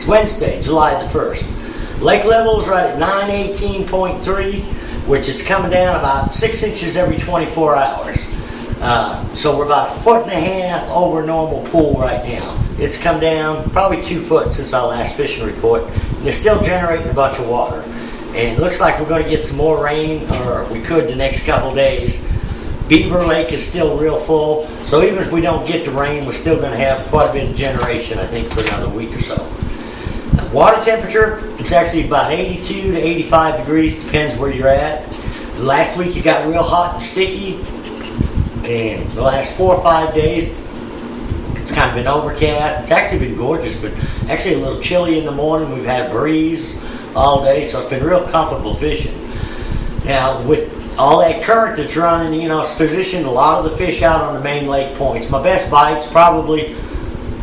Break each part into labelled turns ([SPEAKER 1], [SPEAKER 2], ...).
[SPEAKER 1] It's Wednesday, July the 1st. Lake level is right at 918.3, which is coming down about 6 inches every 24 hours. So we're about 1.5 feet over normal pool right now. It's come down probably 2 foot since our last fishing report, and it's still generating a bunch of water. And it looks like we're going to get some more rain, or we could the next couple days. Beaver Lake is still real full, so even if we don't get the rain, we're still going to have quite a bit of generation, I think, for another week or so. Water temperature, it's actually about 82 to 85 degrees, depends where you're at. Last week it got real hot and sticky, and the last 4 or 5 days it's kind of been overcast. It's actually been gorgeous, but actually a little chilly in the morning. We've had a breeze all day, so it's been real comfortable fishing. Now, with all that current that's running, it's positioned a lot of the fish out on the main lake points. My best bite's probably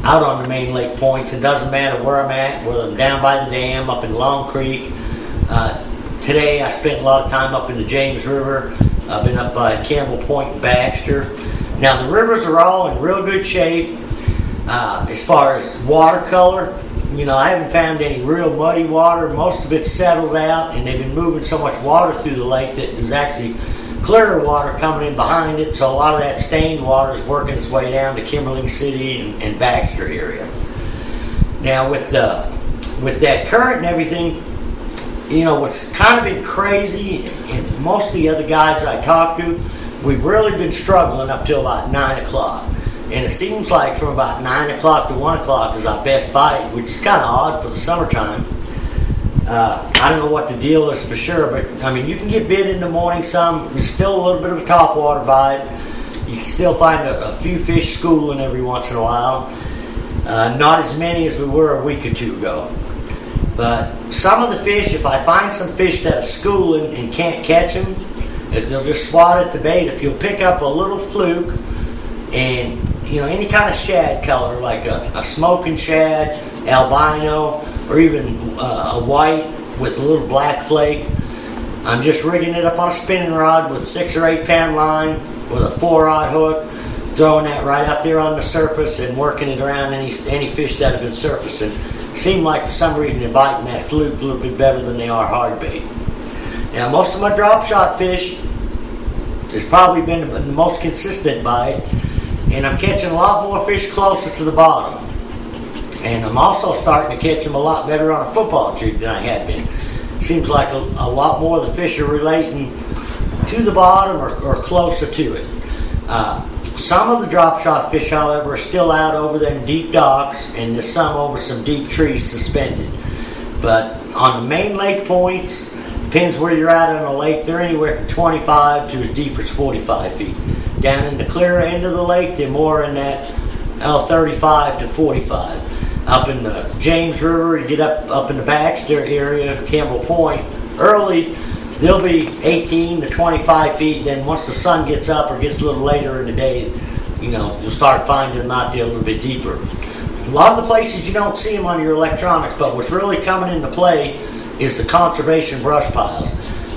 [SPEAKER 1] out on the main lake points. It doesn't matter where I'm at, whether I'm down by the dam, up in Long Creek. Today I spent a lot of time up in the James River. I've been up by Campbell Point and Baxter. Now the rivers are all in real good shape. As far as water color, I haven't found any real muddy water. Most of it's settled out, and they've been moving so much water through the lake that there's actually clearer water coming in behind it, so a lot of that stained water is working its way down to Kimberling City and Baxter area. Now with that current and everything, what's kind of been crazy, and most of the other guys I talked to, we've really been struggling up till about 9 o'clock. And it seems like from about 9 o'clock to 1 o'clock is our best bite, which is kind of odd for the summertime. I don't know what the deal is for sure, but you can get bit in the morning some. There's still a little bit of a topwater bite. You can still find a few fish schooling every once in a while. Not as many as we were a week or two ago. But some of the fish, if I find some fish that are schooling and can't catch them, if they'll just swat at the bait, if you'll pick up a little fluke and any kind of shad color, like a smoking shad, albino, or even a white with a little black flake. I'm just rigging it up on a spinning rod with 6 or 8 pound line with a 4-rod hook, throwing that right out there on the surface and working it around any fish that have been surfacing. Seem like for some reason they're biting that fluke a little bit better than they are hard bait. Now most of my drop shot fish has probably been the most consistent bite, and I'm catching a lot more fish closer to the bottom. And I'm also starting to catch them a lot better on a football jig than I had been. Seems like a lot more of the fish are relating to the bottom or closer to it. Some of the drop shot fish, however, are still out over them deep docks, and there's some over some deep trees suspended. But on the main lake points, depends where you're at on the lake, they're anywhere from 25 to as deep as 45 feet. Down in the clearer end of the lake, they're more in that 35 to 45. Up in the James River, you get up in the Baxter area, Campbell Point, early, they'll be 18 to 25 feet. Then once the sun gets up or gets a little later in the day, you'll start finding them out there a little bit deeper. A lot of the places you don't see them on your electronics, but what's really coming into play is the conservation brush piles.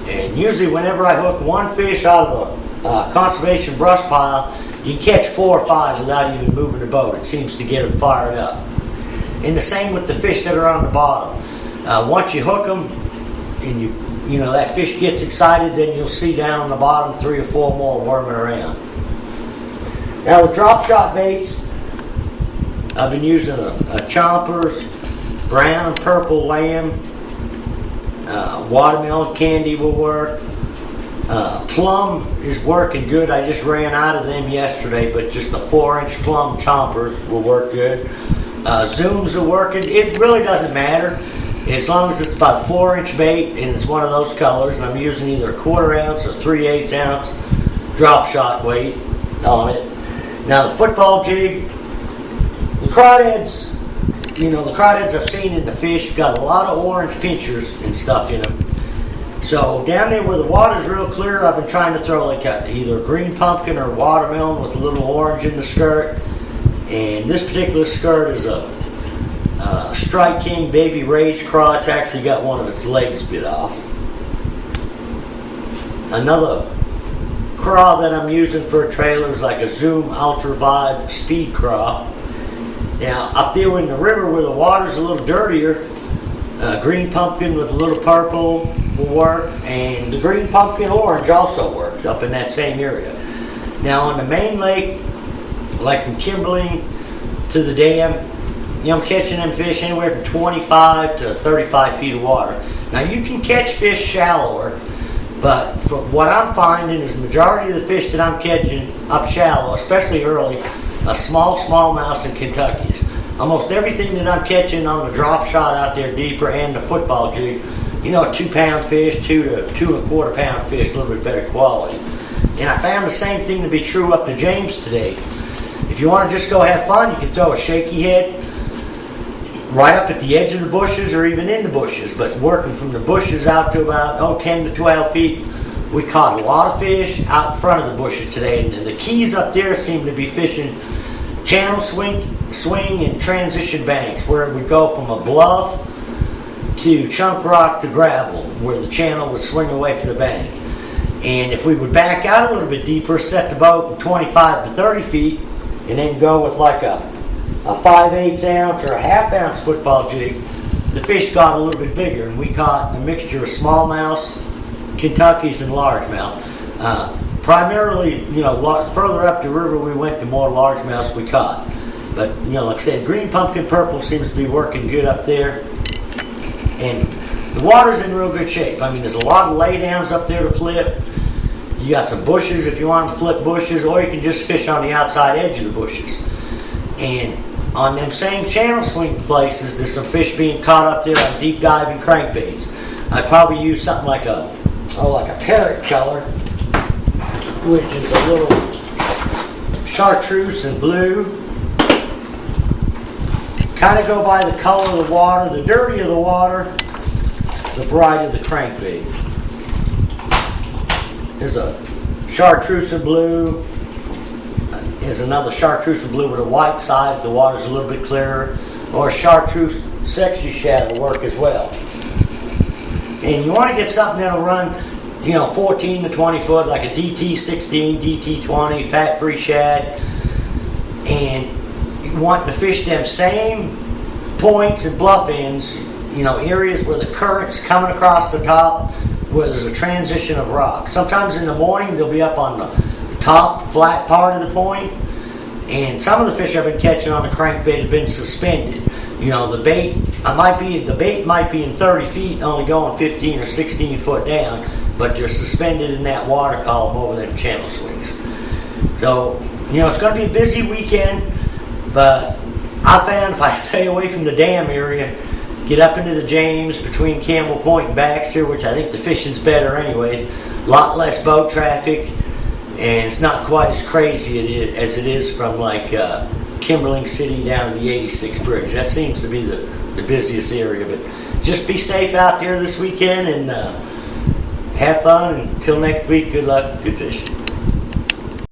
[SPEAKER 1] And usually whenever I hook one fish out of a conservation brush pile, you can catch 4 or 5 without even moving the boat. It seems to get them fired up. And the same with the fish that are on the bottom. Once you hook them and that fish gets excited, then you'll see down on the bottom 3 or 4 more worming around. Now with drop shot baits, I've been using a chompers, brown and purple lamb, watermelon candy will work. Plum is working good. I just ran out of them yesterday, but just the 4-inch plum chompers will work good. Zooms are working. It really doesn't matter as long as it's about 4-inch bait and it's one of those colors. And I'm using either a 1/4 ounce or 3/8 ounce drop shot weight on it. Now the football jig, the crawdads, the crawdads I've seen in the fish have got a lot of orange pinchers and stuff in them. So down there where the water's real clear, I've been trying to throw like either a green pumpkin or watermelon with a little orange in the skirt. And this particular skirt is a Strike King Baby Rage craw. It's actually got one of its legs bit off. Another craw that I'm using for a trailer is like a Zoom Ultra Vibe Speed craw. Now, up there in the river where the water's a little dirtier, green pumpkin with a little purple will work, and the green pumpkin orange also works up in that same area. Now, on the main lake, like from Kimberling to the dam, I'm catching them fish anywhere from 25 to 35 feet of water. Now, you can catch fish shallower, but from what I'm finding is the majority of the fish that I'm catching up shallow, especially early, a smallmouth and Kentuckies. Almost everything that I'm catching on the drop shot out there deeper and the football jig, a 2 pound fish, 2 to 2 1/4 pound fish, a little bit better quality. And I found the same thing to be true up to James today. If you want to just go have fun, you can throw a shaky head right up at the edge of the bushes or even in the bushes, but working from the bushes out to about 10 to 12 feet, we caught a lot of fish out in front of the bushes today. And the keys up there seem to be fishing channel swing and transition banks, where it would go from a bluff to chunk rock to gravel, where the channel would swing away to the bank. And if we would back out a little bit deeper, set the boat in 25 to 30 feet, and then go with like a 5/8 ounce or a 1/2 ounce football jig, the fish got a little bit bigger, and we caught a mixture of smallmouths, Kentuckies, and largemouth. Primarily, further up the river we went, the more largemouths we caught. But, like I said, green pumpkin purple seems to be working good up there. And the water's in real good shape. I mean, there's a lot of laydowns up there to flip. You got some bushes if you want to flip bushes, or you can just fish on the outside edge of the bushes. And on them same channel swing places, there's some fish being caught up there on deep diving crankbaits. I'd probably use something like a parrot color, which is a little chartreuse and blue. Kind of go by the color of the water. The dirtier the water, the brighter the crankbait. There's a chartreuse and blue. There's another chartreuse and blue with a white side if the water's a little bit clearer. Or a chartreuse sexy shad will work as well. And you want to get something that'll run 14 to 20 foot, like a DT16, DT20, fat-free shad. And you want to fish them same points and bluff ends, areas where the current's coming across the top, where there's a transition of rock. Sometimes in the morning, they'll be up on the top flat part of the point. And some of the fish I've been catching on the crankbait have been suspended. The bait might be in 30 feet, only going 15 or 16 foot down, but they're suspended in that water column over them channel swings. So, it's going to be a busy weekend, but I found if I stay away from the dam area, get up into the James between Campbell Point and Baxter, which I think the fishing's better anyways, a lot less boat traffic, and it's not quite as crazy as it is from like Kimberling City down to the 86 Bridge. That seems to be the busiest area. But just be safe out there this weekend and have fun. Until next week, good luck, good fishing.